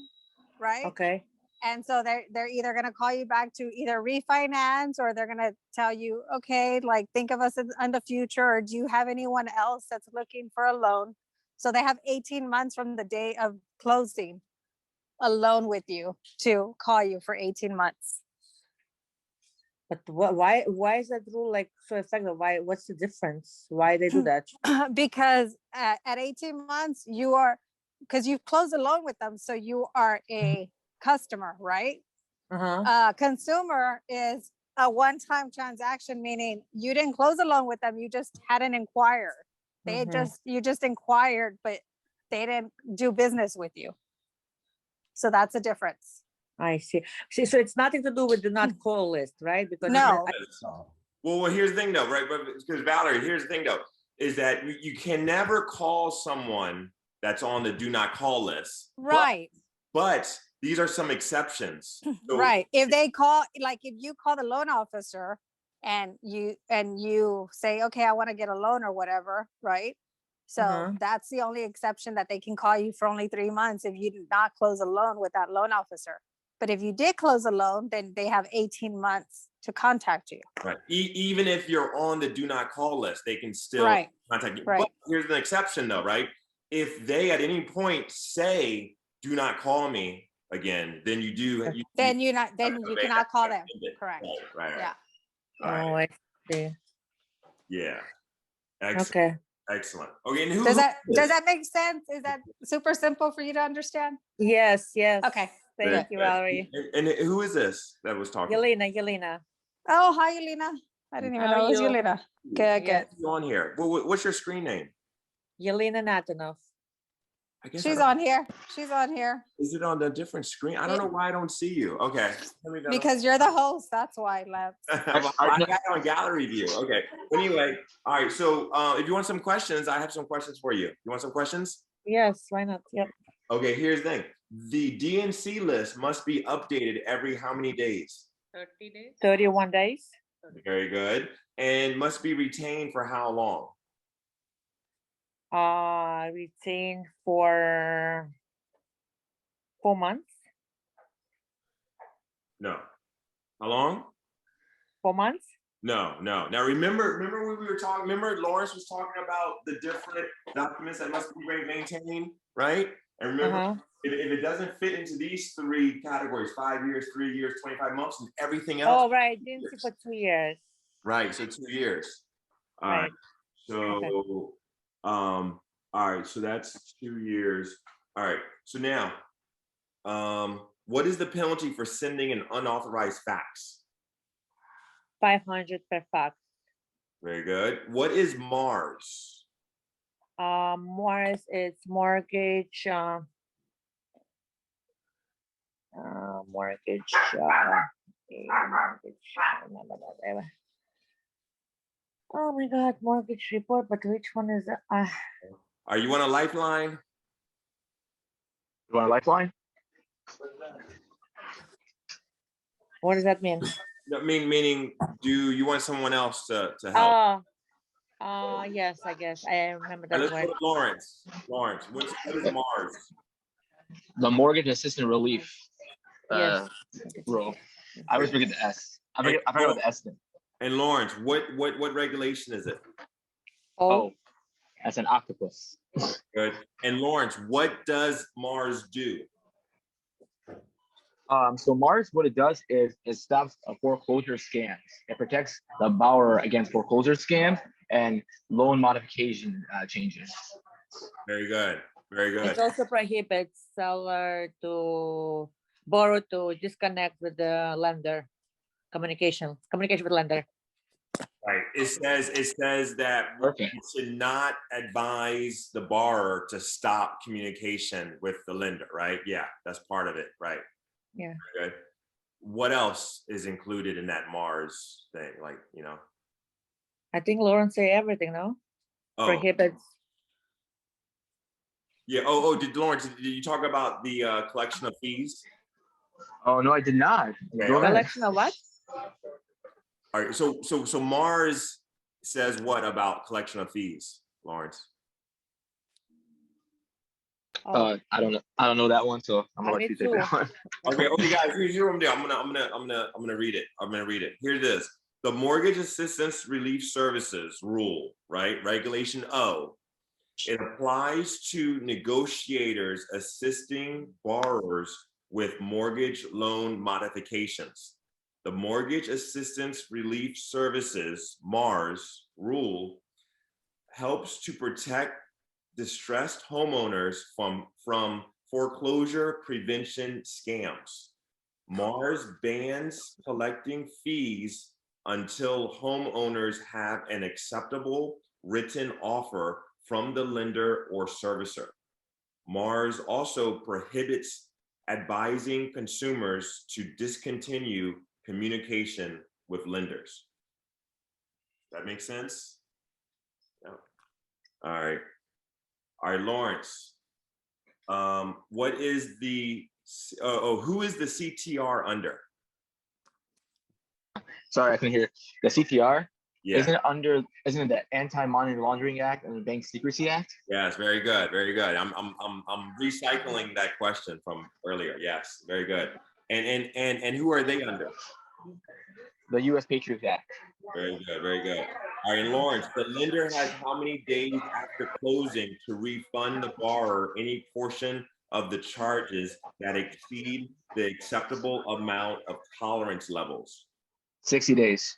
right? Okay, And so they're either gonna call you back to either refinance, or they're gonna tell you, okay, like think of us in the future, or do you have anyone else that's looking for a loan? So they have 18 months from the day of closing a loan with you to call you for 18 months. but why is that rule like so effective? What's the difference? Why they do that? Because at 18 months, you are, because you've closed a loan with them, so you are a customer, right? Consumer is a one-time transaction, meaning you didn't close a loan with them, you just had an inquirer. You just inquired, but they didn't do business with you. So that's a difference. I see. So it's nothing to do with the not call list, right? Because No. Well, here's the thing though, right? Because Valerie, here's the thing though, is that you can never call someone that's on the do not call list. Right. But these are some exceptions. So, Right. If they call, like if you call the loan officer and you say, okay, I want to get a loan or whatever, right? So that's the only exception, that they can call you for only 3 months if you did not close a loan with that loan officer. But if you did close a loan, then they have 18 months to contact you. Right. Even if you're on the do not call list, they can still contact you. Right. But here's an exception though, right? If they at any point say, do not call me again, then you do. Then you cannot call them. Correct. Right. Yeah. All right. I see. Yeah. Excellent. Okay. Excellent. Okay. And Does that make sense? Is that super simple for you to understand? Yes. Okay. Thank you, Valerie. And who is this that was talking? Yelena. Oh, hi, Yelena. I didn't even know it was Yelena. Good. Who's on here? Well, what's your screen name? Yelena Natanov. She's on here. Is it on a different screen? I don't know why I don't see you. Okay. Because you're the host. That's why, Lev. I got it on gallery view. Okay. Anyway, all right. So if you want some questions, I have some questions for you. You want some questions? Yes, why not? Yep. Okay, here's the thing. The DNC list must be updated every how many days? 30 days. 31 days. Very good. And must be retained for how long? Retained for 4 months. No. How long? 4 months. No. Now remember when we were talking, remember Lawrence was talking about the different documents that must be maintained, right? And remember, if it doesn't fit into these 3 categories, 5 years, 3 years, 25 months, and everything else. Oh, right. Didn't see for 2 years. Right. So 2 years. All right. So, all right. So that's 2 years. All right. So now, what is the penalty for sending an unauthorized fax? 500 per fax. Very good. What is MARS? MARS is mortgage. Oh my God, mortgage report. But which one is it? Are you on a lifeline? You want a lifeline? What does that mean? Meaning, do you want someone else to help? Yes, I guess I remember that Let's one. go to Lawrence. Lawrence, what is MARS? The mortgage assistant relief Yes. rule. I always forget the S. I forget what the S thing. And Lawrence, what regulation is it? Oh, that's an octopus. Good. And Lawrence, what does MARS do? So MARS, what it does is it stops foreclosure scams. It protects the borrower against foreclosure scams and loan modification changes. Very good. Very good. It also prohibits seller to borrow to disconnect with the lender. Communication with lender. Right. It says that you should not advise the borrower to stop communication with the lender, right? Yeah, that's part of it, right? Yeah. Good. What else is included in that MARS thing? Like, I think Lawrence say everything, no? Oh. Prohibits. Yeah. Did Lawrence, did you talk about the collection of fees? Oh, no, I did not. Okay, Go all right. ahead. Collection of what? All right, so Mars says what about collection of fees, Lawrence? Oh, I don't know that one, so I'm gonna let me you take too. that one. Okay, guys, here's what I'm doing. I'm gonna read it. I'm gonna read it. Here it is. The Mortgage Assistance Relief Services Rule, right? Regulation O. It applies to negotiators assisting borrowers with mortgage loan modifications. The Mortgage Assistance Relief Services, MARS, rule helps to protect distressed homeowners from foreclosure prevention scams. MARS bans collecting fees until homeowners have an acceptable written offer from the lender or servicer. MARS also prohibits advising consumers to discontinue communication with lenders. That makes sense? Yeah. All right. All right, Lawrence. What is the, who is the CTR under? Sorry, I couldn't hear. The CTR? Yeah. Isn't it the Anti-Money Laundering Act and the Bank Secrecy Act? Yes, very good, very good. I'm recycling that question from earlier. Yes, very good. And who are they under? The U.S. Patriot Act. Very good, very good. All right, Lawrence, the lender has how many days after closing to refund the borrower any portion of the charges that exceed the acceptable amount of tolerance levels? 60 days.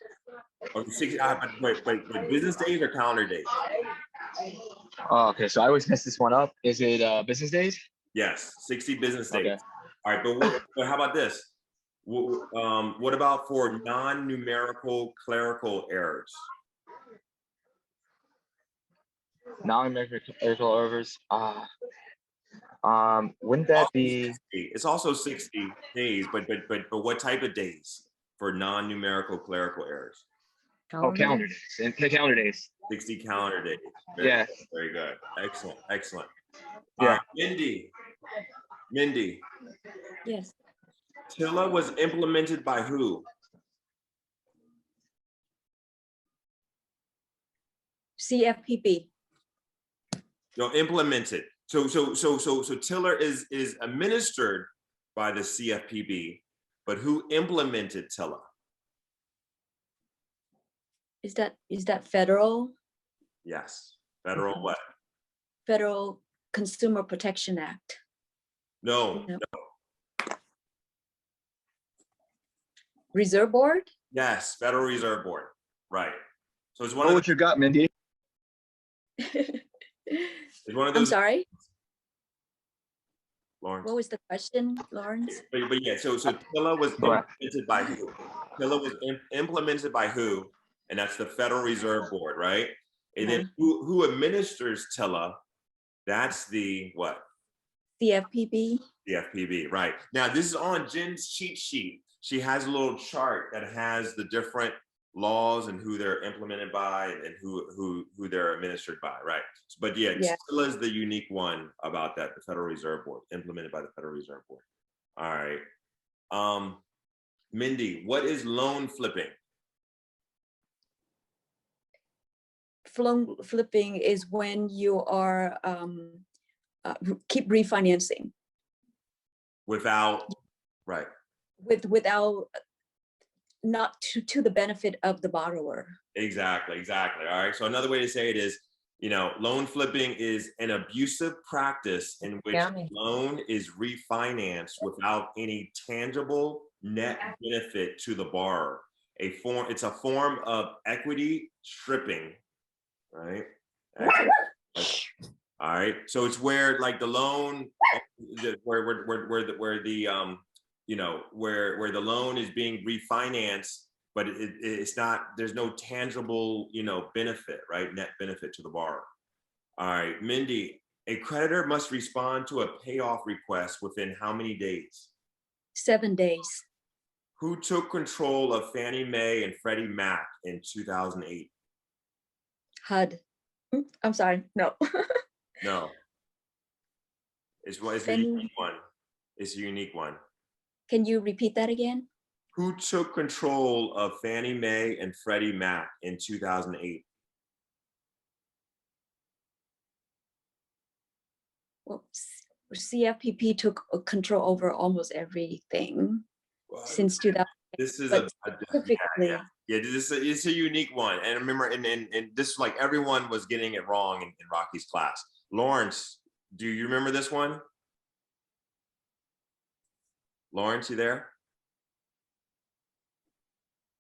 Or 60, wait, business days or calendar days? Oh, okay, so I always mess this one up. Is it business days? Yes, 60 business days. Okay. All right, but how about this? What about for non-numerical clerical errors? Non-numerical errors. Wouldn't that be? It's also 60 days, but what type of days for non-numerical clerical errors? Oh, calendar days. And calendar days. 60 calendar days. Yeah. Very good. Excellent. Excellent. Yeah. All right, Mindy. Yes. TILA was implemented by who? CFPB. No, implemented. So TILA is administered by the CFPB, but who implemented TILA? Is that federal? Yes. Federal what? Federal Consumer Protection Act. No. Reserve Board? Yes, Federal Reserve Board. Right. So it's one Oh, of what you got, Mindy? it's one of those. I'm sorry. Lawrence. What was the question, Lawrence? But yeah, so TILA was implemented by who? TILA was implemented by who? And that's the Federal Reserve Board, right? And then who administers TILA? That's the what? CFPB. CFPB, right. Now this is on Jen's cheat sheet. She has a little chart that has the different laws and who they're implemented by and who they're administered by, right? But yeah, TILA is the unique one about that, the Federal Reserve Board, implemented by the Federal Reserve Board. All right. Mindy, what is loan flipping? Loan flipping is when you are keep refinancing. Without, right. Without, not to the benefit of the borrower. Exactly. All right. So another way to say it is, loan flipping is an abusive practice in which a loan is refinanced without any tangible net benefit to the borrower. It's a form of equity stripping, right? All right. So it's where like the loan, where the loan is being refinanced, but it's not, there's no tangible, benefit, right? Net benefit to the borrower. All right, Mindy, a creditor must respond to a payoff request within how many days? 7 days. Who took control of Fannie Mae and Freddie Mac in 2008? HUD. I'm sorry, no. No. It's a unique one. It's a unique one. Can you repeat that again? Who took control of Fannie Mae and Freddie Mac in 2008? Well, CFPP took control over almost everything since 2000. This is but a specifically, yeah, it's a unique one. And remember, and this, like, everyone was getting it wrong in Rocky's class. Lawrence, do you remember this one? Lawrence, you there?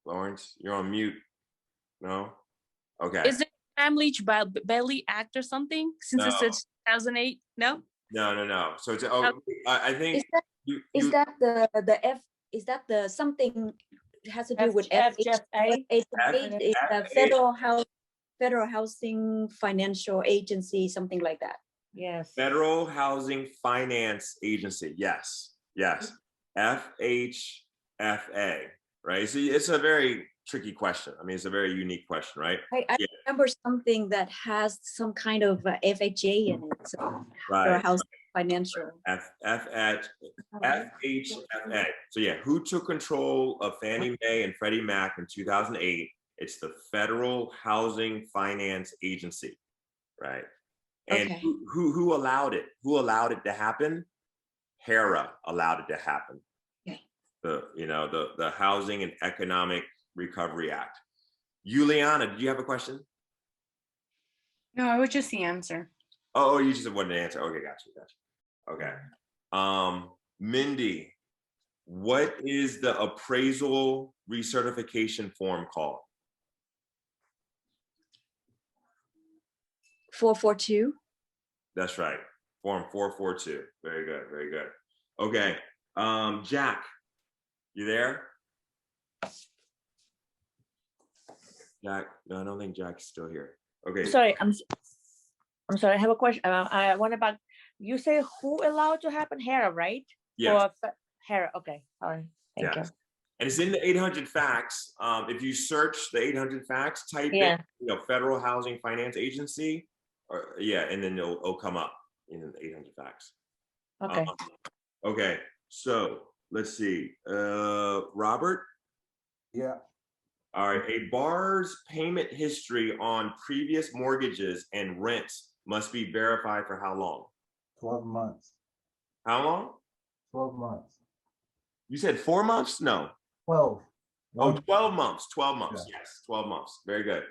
Lawrence, you're on mute. No? Okay. Is it Family Belly Act or something? Since No. it says 2008? No? No. So it's, I think is that the F? Is that the something has to do with FHFA? It's the Federal Housing Financial Agency, something like that. Yes. Federal Housing Finance Agency. Yes. FHFA, right? So it's a very tricky question. I mean, it's a very unique question, right? I remember something that has some kind of FHA in it. So Federal Housing Financial. FHFA. So yeah, who took control of Fannie Mae and Freddie Mac in 2008? It's the Federal Housing Finance Agency, right? And Okay. who allowed it? Who allowed it to happen? HERA allowed it to happen. Okay. The Housing and Economic Recovery Act. Juliana, did you have a question? No, it was just the answer. Oh, you just wanted to answer. Okay, gotcha. Okay. Mindy, what is the appraisal recertification form called? 442. That's right. Form 442. Very good. Okay. Jack, you there? Jack, no, I don't think Jack's still here. Okay. Sorry, I'm sorry. I have a question. I want about, you say who allowed to happen? HERA, right? Yes. HERA. Okay. All right. Thank you. And it's in the 800 facts. If you search the 800 facts, type in, Federal Housing Finance Agency, and then it'll come up in the 800 facts. Okay. Okay. So let's see. Robert. Yeah. All right. A borrower's payment history on previous mortgages and rents must be verified for how long? 12 months. How long? 12 months. You said 4 months? No. 12. Oh, 12 months. 12 months. Yeah. Yes, 12 months. Very good.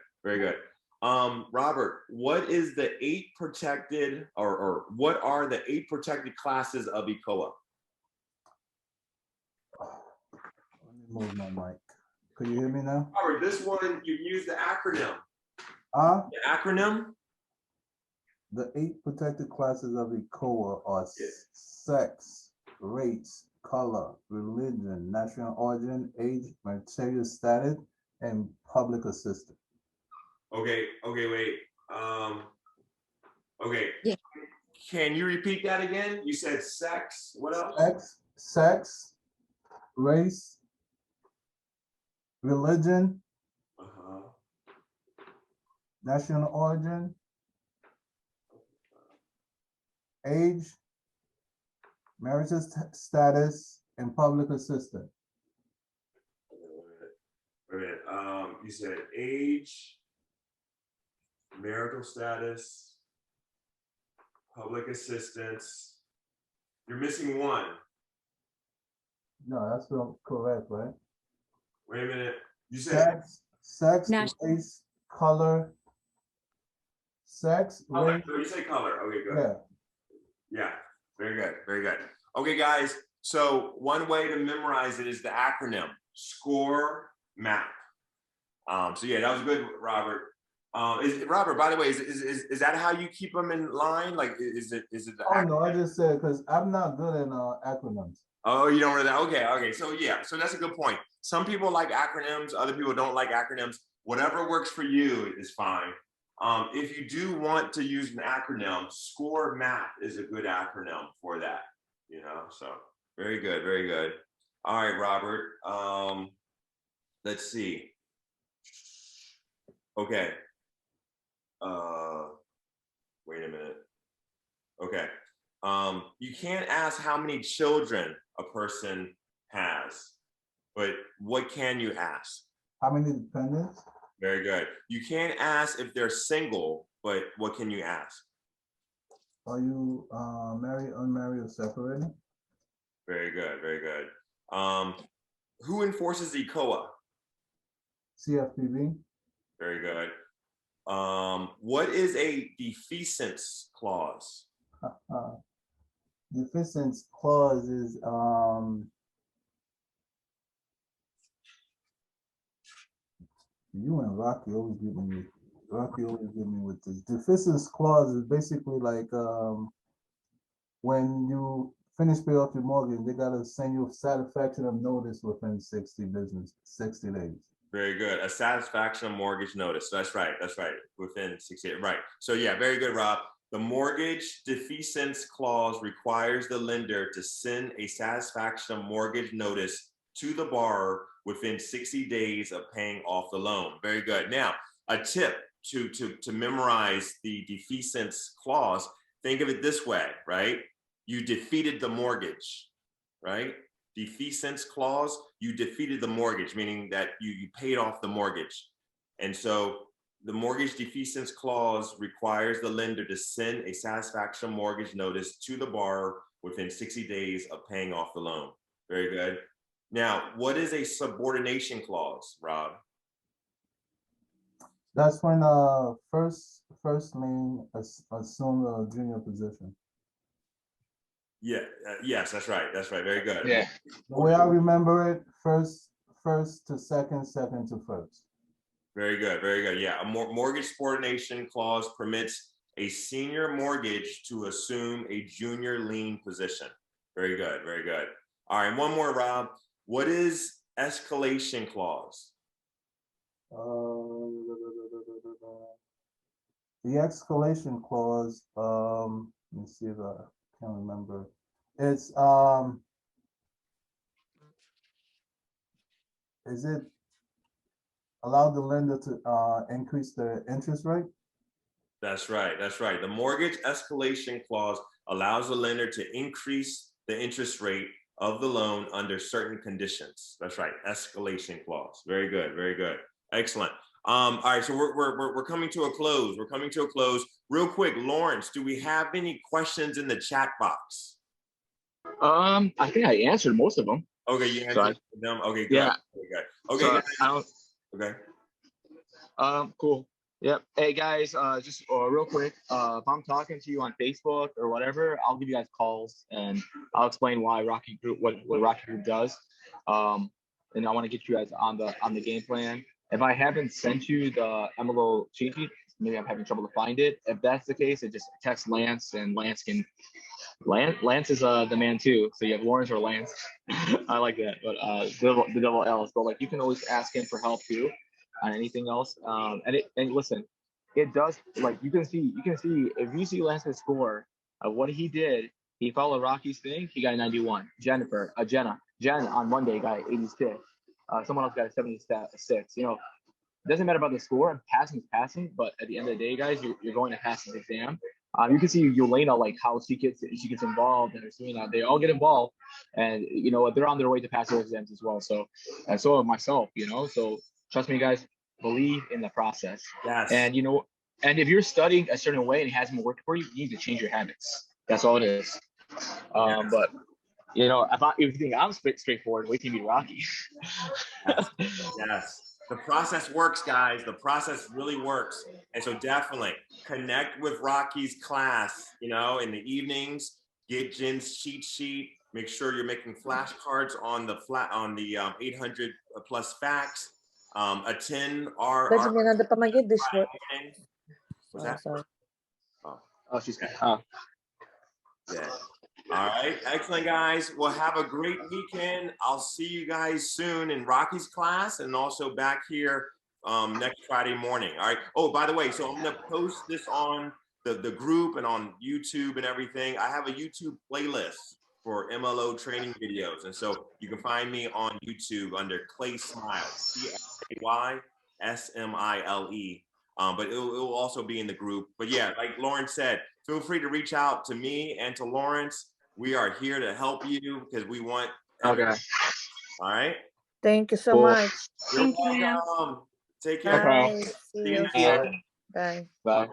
Robert, what is the 8 protected, or what are the 8 protected classes of ECOA? Let me move my mic. Could you hear me now? Robert, this one, you use the acronym. The acronym? The 8 protected classes of ECOA are sex, race, color, religion, national origin, age, material status, and public assistance. Okay, wait. Okay. Yeah. Can you repeat that again? You said sex, what else? Sex, race, religion, national origin, age, marital status, and public assistance. Wait a minute. You said age, marital status, public assistance. You're missing one. No, that's not correct, right? Wait a minute. You said sex, race, color, race. You say color. Okay, good. Yeah. Very good. Okay, guys. So one way to memorize it is the acronym SCORE MAP. So yeah, that was good, Robert. Robert, by the way, is that how you keep them in line? Like, is it the acronym? No, I just said because I'm not good in acronyms. Oh, you don't really? Okay. So yeah, so that's a good point. Some people like acronyms, other people don't like acronyms. Whatever works for you is fine. If you do want to use an acronym, SCORE MAP is a good acronym for that. So very good. All right, Robert. Let's see. Okay. Wait a minute. Okay. You can't ask how many children a person has, but what can you ask? How many dependents? Very good. You can't ask if they're single, but what can you ask? Are you married, unmarried, or separated? Very good, very good. Who enforces ECOA? CFPB. Very good. What is a defeasance clause? Defeasance clause is you and Rocky always get me. Rocky always get me with this. Defeasance clause is basically like when you finish pay off your mortgage, they gotta send you a satisfaction of notice within 60 days. Very good. A satisfaction of mortgage notice. That's right. That's right. Within 60 days. Right. So yeah, very good, Rob. The mortgage defeasance clause requires the lender to send a satisfaction of mortgage notice to the borrower within 60 days of paying off the loan. Very good. Now, a tip to memorize the defeasance clause, think of it this way, right? You defeated the mortgage, right? Defeasance clause, you defeated the mortgage, meaning that you paid off the mortgage. And so the mortgage defeasance clause requires the lender to send a satisfaction mortgage notice to the borrower within 60 days of paying off the loan. Very good. Now, what is a subordination clause, Rob? That's when first lien assume a junior position. Yeah, yes, that's right. That's right. Very good. Yeah. The way I remember it, first to second, second to first. Very good. Very good. Yeah, a mortgage subordination clause permits a senior mortgage to assume a junior lien position. Very good. Very good. All right, one more, Rob. What is escalation clause? The escalation clause, let me see if I can remember. It's is it allow the lender to increase the interest rate? That's right. That's right. The mortgage escalation clause allows the lender to increase the interest rate of the loan under certain conditions. That's right. Escalation clause. Very good. Very good. Excellent. All right. So we're coming to a close. We're coming to a close. Real quick, Lawrence, do we have any questions in the chat box? I think I answered most of them. Okay, you answered them. Okay, good. Yeah. Okay, good. Okay. So Okay. Cool. Yep. Hey guys, just real quick, if I'm talking to you on Facebook or whatever, I'll give you guys calls and I'll explain why Rocky Group, what Rocky Group does. And I want to get you guys on the game plan. If I haven't sent you the MLO cheat sheet, maybe I'm having trouble to find it. If that's the case, just text Lance, and Lance is the man too. So you have Lawrence or Lance. I like that, but the double L's. But like you can always ask him for help too on anything else. And listen, it does, like you can see if you see Lance's score of what he did. He followed Rocky's thing. He got a 91. Jen on Monday got 86. Someone else got a 76. You know, it doesn't matter about the score. Passing is passing, but at the end of the day, guys, you're going to pass this exam. You can see Yelena, like how she gets involved, and Serena, they all get involved, and you know they're on their way to pass their exams as well. So, and so myself, you know. So trust me, guys, believe in the process. Yes. And you know, and if you're studying a certain way and it hasn't worked for you, you need to change your habits. That's all it is. But you know, if you think I'm straightforward, wait till you meet Rocky. Yes. The process works, guys. The process really works. And so definitely connect with Rocky's class, you know, in the evenings, get Jen's cheat sheet, make sure you're making flashcards on the 800 plus facts, attend our what's that? Sorry. Oh, she's Yeah. All right. Excellent, guys. Well, have a great weekend. I'll see you guys soon in Rocky's class and also back here next Friday morning. All right. Oh, by the way, so I'm going to post this on the group and on YouTube and everything. I have a YouTube playlist for MLO training videos. And so you can find me on YouTube under Clay Smile, ClaySmile. But it will also be in the group. But yeah, like Lawrence said, feel free to reach out to me and to Lawrence. We are here to help you because we want Okay. All right. Thank you so Cool. much. You're Thank you, ma'am. welcome. Take No care. problem. Bye. See See you you next time. soon. Bye. Bye.